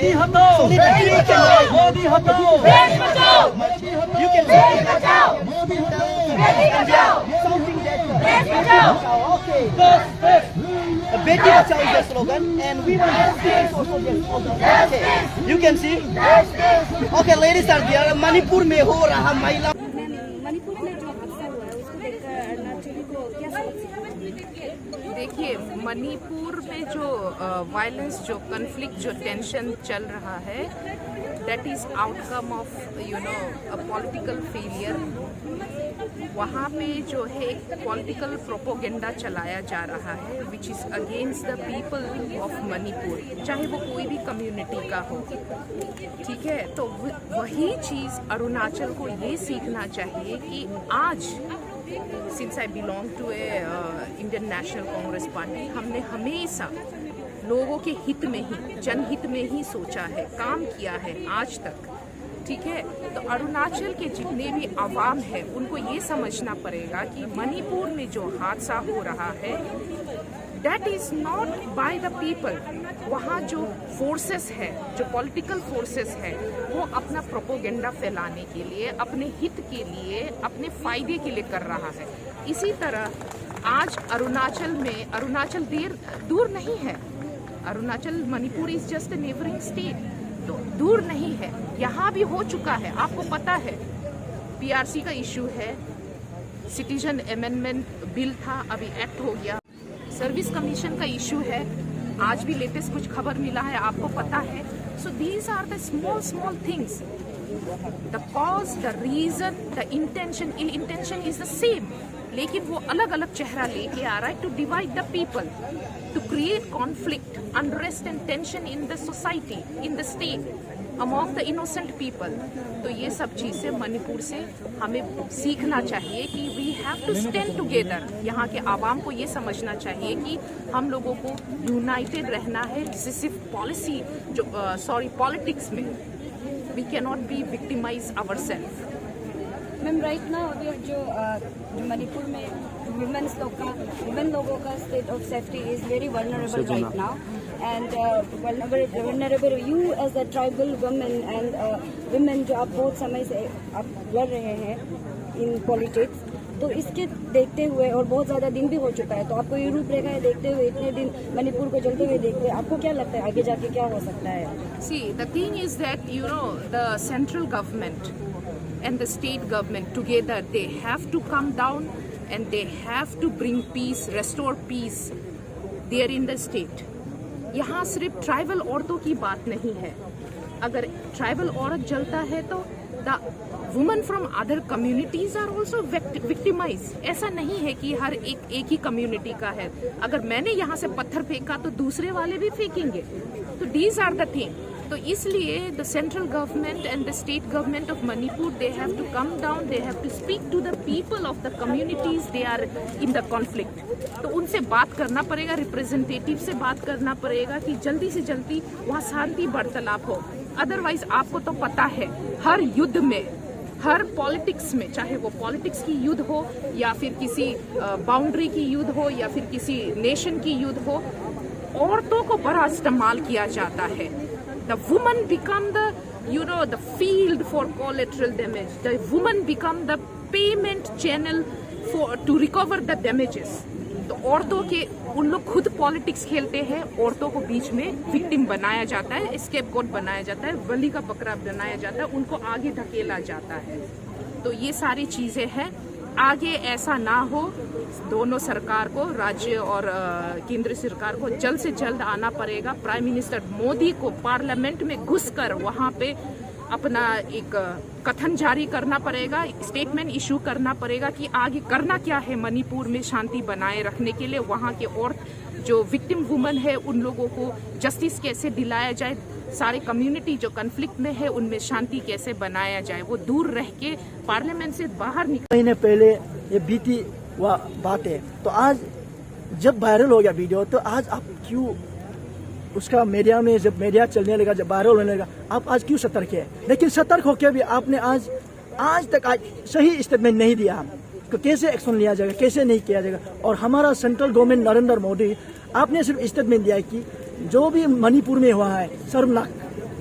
मोदी हटाओ, मोदी हटाओ, देश बचाओ, you can say देश बचाओ, मोदी हटाओ, बेटी बचाओ, something that देश बचाओ। okay. Beti Bachao is the slogan, and we want students also their slogan. Okay, you can see. Okay, ladies are there. Manipur में हो रहा महिला मणिपुर में जो हादसा हुआ है उसको देखकर अरुणाचली को क्या समझते हैं? देखिए, मणिपुर में जो वायलेंस, जो कन्फ्लिक्ट, जो टेंशन चल रहा है, that is outcome of a political failure. वहाँ पे जो है एक पॉलिटिकल प्रोपोगेंडा चलाया जा रहा है which is against the people of Manipur, चाहे वो कोई भी कम्युनिटी का हो। ठीक है, तो वही चीज़ अरुणाचल को ये सीखना चाहिए कि आज since I belong to a Indian National Congress party, हमने हमेशा लोगों के हित में ही, जनहित में ही सोचा है, काम किया है आज तक। ठीक है, तो अरुणाचल के जितने भी आवाम है उनको ये समझना पड़ेगा कि मणिपुर में जो हादसा हो रहा है that is not by the people. वहाँ जो फोर्सेस है, जो पॉलिटिकल फोर्सेस है, वो अपना प्रोपोगेंडा फैलाने के लिए, अपने हित के लिए, अपने फायदे के लिए कर रहा है। इसी तरह आज अरुणाचल में, अरुणाचल दूर नहीं है, Arunachal Manipur is just a neighbouring state, तो दूर नहीं है, यहाँ भी हो चुका है। आपको पता है पीआरसी का इशू है, सिटीजन अमेंडमेंट बिल था, अभी एक्ट हो गया, सर्विस कमीशन का इशू है, आज भी लेटेस्ट कुछ खबर मिला है, आपको पता है। So these are the small things, the cause, the reason, the intention is the same, लेकिन वो अलग अलग चेहरा लेके आ रहा है to divide the people, to create conflict, unrest and tension in the society, in the state, among the innocent people. तो ये सब चीज़ें मणिपुर से हमें सीखना चाहिए कि we have to stand together. यहाँ के आवाम को ये समझना चाहिए कि हम लोगों को यूनाइटेड रहना है, सिर्फ पॉलिसी पॉलिटिक्स में we can not be victimise ourselves. Ma'am right now अभी जो मणिपुर में वुमेन लोगों का state of safety is very vulnerable right now, and vulnerable you as a tribal women and women जो आप बहुत समय से आप लड़ रहे हैं इन पॉलिटिक्स, तो इसके देखते हुए और बहुत ज़्यादा दिन भी हो चुका है, तो आपको ये रूपरेखा देखते हुए, इतने दिन मणिपुर को जलते हुए देखते हुए, आपको क्या लगता है आगे जाके क्या हो सकता है? See the thing is that the central government and the state government together, they have to come down and they have to bring peace, restore peace there in the state. यहाँ सिर्फ ट्राइबल औरतों की बात नहीं है, अगर tribal औरत जलता है तो the women from other communities are also victimise. ऐसा नहीं है कि हर एक ही कम्युनिटी का है, अगर मैंने यहाँ से पत्थर फेंका तो दूसरे वाले भी फेंकेंगे, तो दीज आर द थिंग। तो इसलिए the central government and the state government of Manipur, they have to come down, they have to speak to the people of the communities they are in the conflict. तो उनसे बात करना पड़ेगा, representative से बात करना पड़ेगा कि जल्दी से जल्दी वहाँ शांति वार्तालाप हो। अदरवाइज आपको तो पता है हर युद्ध में, हर पॉलिटिक्स में, चाहे वो पॉलिटिक्स की युद्ध हो या फिर किसी बाउंड्री की युद्ध हो या फिर किसी नेशन की युद्ध हो, औरतों को बड़ा इस्तेमाल किया जाता है। The woman become the field for collateral damage. The woman become the payment channel to recover the damages. तो औरतों के, उन लोग खुद पॉलिटिक्स खेलते हैं, औरतों को बीच में विक्टिम बनाया जाता है, स्केपगोट बनाया जाता है, बलि का बकरा बनाया जाता है, उनको आगे धकेला जाता है। तो ये सारी चीजें हैं, आगे ऐसा ना हो। दोनों सरकार को, राज्य और केंद्र सरकार को जल्द से जल्द आना पड़ेगा। प्राइम मिनिस्टर मोदी को पार्लियामेंट में घुसकर वहाँ पे अपना एक कथन जारी करना पड़ेगा, स्टेटमेंट इशू करना पड़ेगा कि आगे करना क्या है मणिपुर में शांति बनाए रखने के लिए। वहाँ के और जो विक्टिम वुमेन है उन लोगों को जस्टिस कैसे दिलाया जाए, सारे कम्युनिटी जो कन्फ्लिक्ट में है उनमें शांति कैसे बनाया जाए, वो दूर रह के पार्लियामेंट से बाहर निकल। महीने पहले ये बीती बात है, तो आज जब वायरल हो गया वीडियो, तो आज आप क्यों उसका मीडिया में, जब मीडिया चलने लगा, जब वायरल होने लगा, आप आज क्यों सतर्क है? लेकिन सतर्क होकर भी आपने आज तक सही स्टेटमेंट नहीं दिया तो कैसे एक्शन लिया जाएगा, कैसे नहीं किया जाएगा। और हमारा सेंट्रल गवर्नमेंट नरेंद्र मोदी, आपने सिर्फ स्टेटमेंट दिया है कि जो भी मणिपुर में हुआ है शर्मनाक,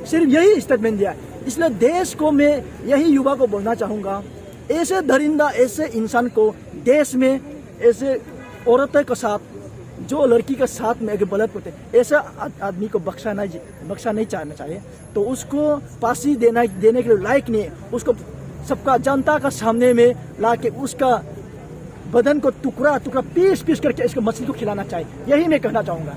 सिर्फ यही स्टेटमेंट दिया है। इसलिए देश को मैं यही युवा को बोलना चाहूँगा, ऐसे दरिंदा ऐसे इंसान को देश में, ऐसे औरतों के साथ, जो लड़की के साथ में अगर गलत होते, ऐसे आदमी को बख्शा नहीं चाहना चाहिए। तो उसको फांसी देने के लिए लायक नहीं है। उसको सबका जनता का सामने में ला के उसका बदन को टुकड़ा टुकड़ा पीस करके इसको मछली को खिलाना चाहिए। यही मैं कहना चाहूँगा।